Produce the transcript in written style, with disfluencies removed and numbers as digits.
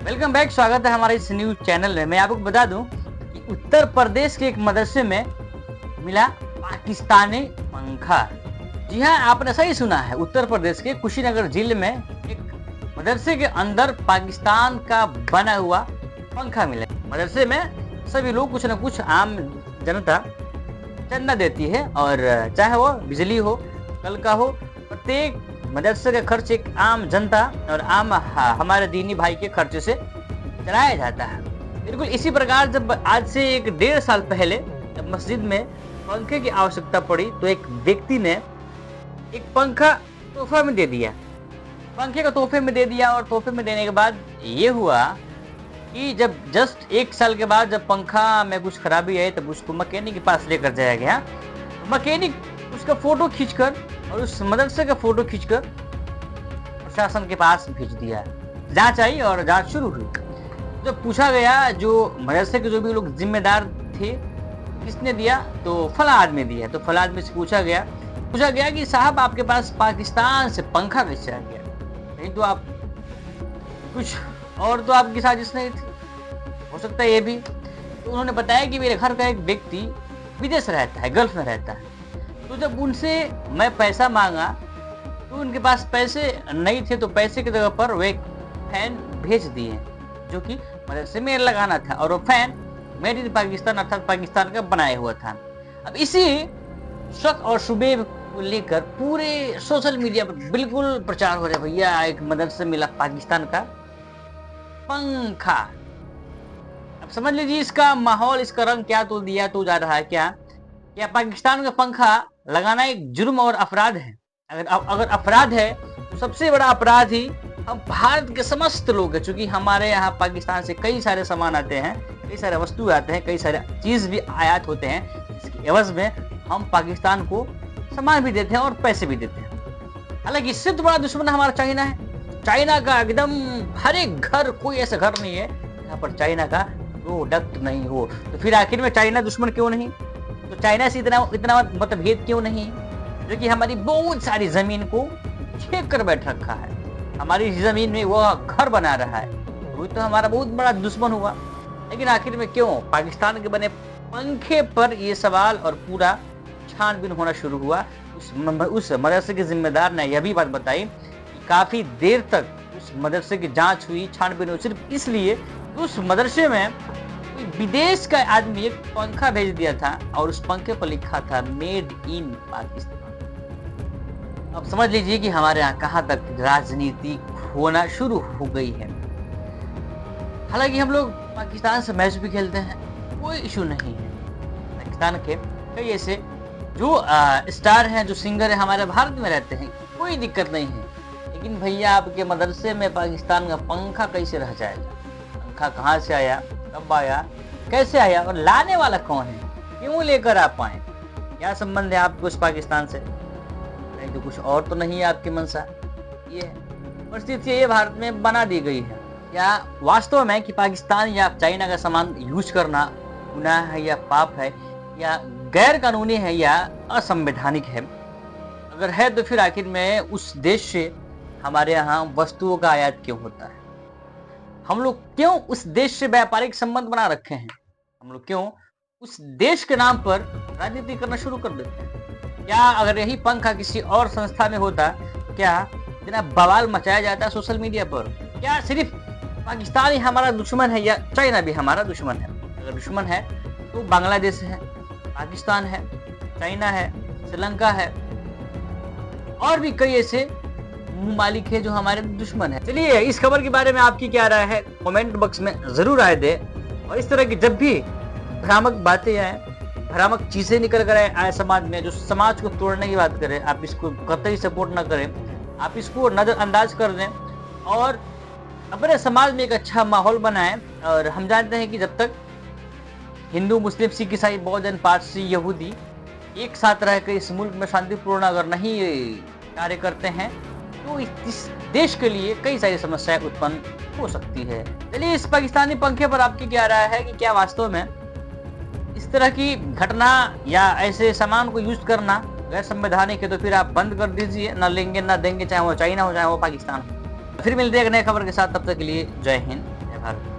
Welcome back. स्वागत है हमारे इस न्यूज चैनल में। मैं आपको बता दूं कि उत्तर प्रदेश के एक मदरसे में मिला पाकिस्तानी पंखा। जी हाँ, आपने सही सुना है। उत्तर प्रदेश के कुशीनगर जिले में एक मदरसे के अंदर पाकिस्तान का बना हुआ पंखा मिला। मदरसे में सभी लोग कुछ न कुछ आम जनता चंदा देती है, और चाहे वो बिजली हो, कल का हो, प्रत्येक मदरसे का खर्च एक आम जनता और आम हमारे दीनी भाई के खर्चे से चलाया जाता है। बिल्कुल इसी प्रकार जब आज से 1.5 साल पहले जब मस्जिद में पंखे की आवश्यकता पड़ी तो एक व्यक्ति ने एक पंखा तोहफा में दे दिया। पंखे को तोहफे में दे दिया, और तोहफे में देने के बाद ये हुआ कि जब जस्ट 1 साल के बाद जब पंखा में कुछ खराबी आई तब उसको मैकेनिक के पास लेकर जाया गया। मैकेनिक उसका फोटो खींचकर और उस मदरसे का फोटो खींचकर प्रशासन के पास भेज दिया। जांच आई और जांच शुरू हुई। जब पूछा गया जो मदरसे के जो भी लोग जिम्मेदार थे किसने दिया, तो फला आदमी दिया। तो फला आदमी से पूछा गया कि साहब आपके पास पाकिस्तान से पंखा कैसे आ गया? नहीं तो आप कुछ और तो आपकी साजिश नहीं थी, हो सकता है ये भी। तो उन्होंने बताया कि मेरे घर का एक व्यक्ति विदेश रहता है, गल्फ में रहता है। तो जब उनसे मैं पैसा मांगा तो उनके पास पैसे नहीं थे, तो पैसे की जगह पर वे फैन भेज दिए जो कि मदरसे में लगाना था, और वो फैन मेड इन पाकिस्तान अर्थात पाकिस्तान का बनाया हुआ था। अब इसी शक और शुबे को लेकर पूरे सोशल मीडिया पर बिल्कुल प्रचार हो रहा है, भैया एक मदरसे मिला पाकिस्तान का पंखा। अब समझ लीजिए इसका माहौल, इसका रंग क्या तो दिया तो जा रहा है। क्या पाकिस्तान का पंखा लगाना एक जुर्म और अपराध है? अगर अपराध है तो सबसे बड़ा अपराध ही हम भारत के समस्त लोग हैं, क्योंकि हमारे यहाँ पाकिस्तान से कई सारे सामान आते हैं, कई सारे वस्तु आते हैं, कई सारे चीज भी आयात होते हैं। इसके एवज में हम पाकिस्तान को सामान भी देते हैं और पैसे भी देते हैं। हालांकि इससे तो बड़ा दुश्मन हमारा चाइना है। चाइना का एकदम हर एक घर, कोई ऐसा घर नहीं है जहाँ पर चाइना का प्रोडक्ट नहीं हो। तो फिर आखिर में चाइना दुश्मन क्यों नहीं? तो चाइना से इतना मतभेद क्यों नहीं, जो कि हमारी बहुत सारी जमीन को छेक कर बैठ रखा है, हमारी जमीन में वो घर बना रहा है। वो तो हमारा बहुत बड़ा दुश्मन हुआ। लेकिन आखिर में क्यों पाकिस्तान के बने पंखे पर ये सवाल और पूरा छानबीन होना शुरू हुआ। उस मदरसे के जिम्मेदार ने यह भी बात बताई कि काफी देर तक उस मदरसे की जांच हुई, छानबीन हुई, सिर्फ इसलिए उस मदरसे में विदेश का आदमी एक पंखा भेज दिया था और उस पंखे पर लिखा था मेड इन पाकिस्तान। अब समझ लीजिए कि हमारे यहाँ कहाँ तक राजनीति होना शुरू हो गई है। हालांकि हम लोग पाकिस्तान से मैच भी खेलते हैं, कोई इशू नहीं है। पाकिस्तान के कई ऐसे जो स्टार हैं, जो सिंगर है, हमारे भारत में रहते हैं, कोई दिक्कत नहीं है। लेकिन भैया आपके मदरसे में पाकिस्तान का पंखा कैसे रह जाएगा? पंखा कहाँ से आया, कब आया, कैसे आया, और लाने वाला कौन है, क्यों लेकर आप आए, क्या संबंध है आपको इस पाकिस्तान से? नहीं तो कुछ और तो नहीं है आपकी मंशा। ये परिस्थिति ये भारत में बना दी गई है। क्या वास्तव में कि पाकिस्तान या चाइना का सामान यूज करना गुनाह है या पाप है, या गैर कानूनी है, या असंवैधानिक है? अगर है तो फिर आखिर में उस देश से हमारे यहाँ वस्तुओं का आयात क्यों होता है? हम लोग क्यों उस देश से व्यापारिक संबंध बना रखे हैं? हम लोग क्यों उस देश के नाम पर राजनीति करना शुरू कर देते हैं? क्या अगर यही पंखा किसी और संस्था में होता, क्या इतना बवाल मचाया जाता सोशल मीडिया पर? क्या सिर्फ पाकिस्तान ही हमारा दुश्मन है या चाइना भी हमारा दुश्मन है? अगर दुश्मन है तो बांग्लादेश है, पाकिस्तान है, चाइना है, श्रीलंका है, और भी कई ऐसे मालिक है जो हमारे दुश्मन है। चलिए इस खबर के बारे में आपकी क्या राय है, कमेंट बॉक्स में जरूर राय दे। और इस तरह की जब भी भ्रामक बातें आए, भ्रामक चीजें निकल कर आए समाज में, जो समाज को तोड़ने की बात करे, आप इसको कतई सपोर्ट ना करें, आप इसको नजरअंदाज कर दें और अपने समाज में एक अच्छा माहौल बनाएं। और हम जानते हैं कि जब तक हिंदू, मुस्लिम, सिख, ईसाई, बौद्ध जैन, पारसी, यहूदी एक साथ रहकर इस मुल्क में शांतिपूर्ण अगर नहीं कार्य करते हैं तो इस देश के लिए कई सारी समस्याएं उत्पन्न हो सकती है। चलिए इस पाकिस्तानी पंखे पर आपकी क्या राय है कि क्या वास्तव में इस तरह की घटना या ऐसे सामान को यूज करना गैर संवैधानिक है? तो फिर आप बंद कर दीजिए, ना लेंगे ना देंगे, चाहे वो चाइना हो चाहे वो पाकिस्तान हो। फिर मिलते हैं एक नए खबर के साथ, तब तक के लिए जय हिंद। हर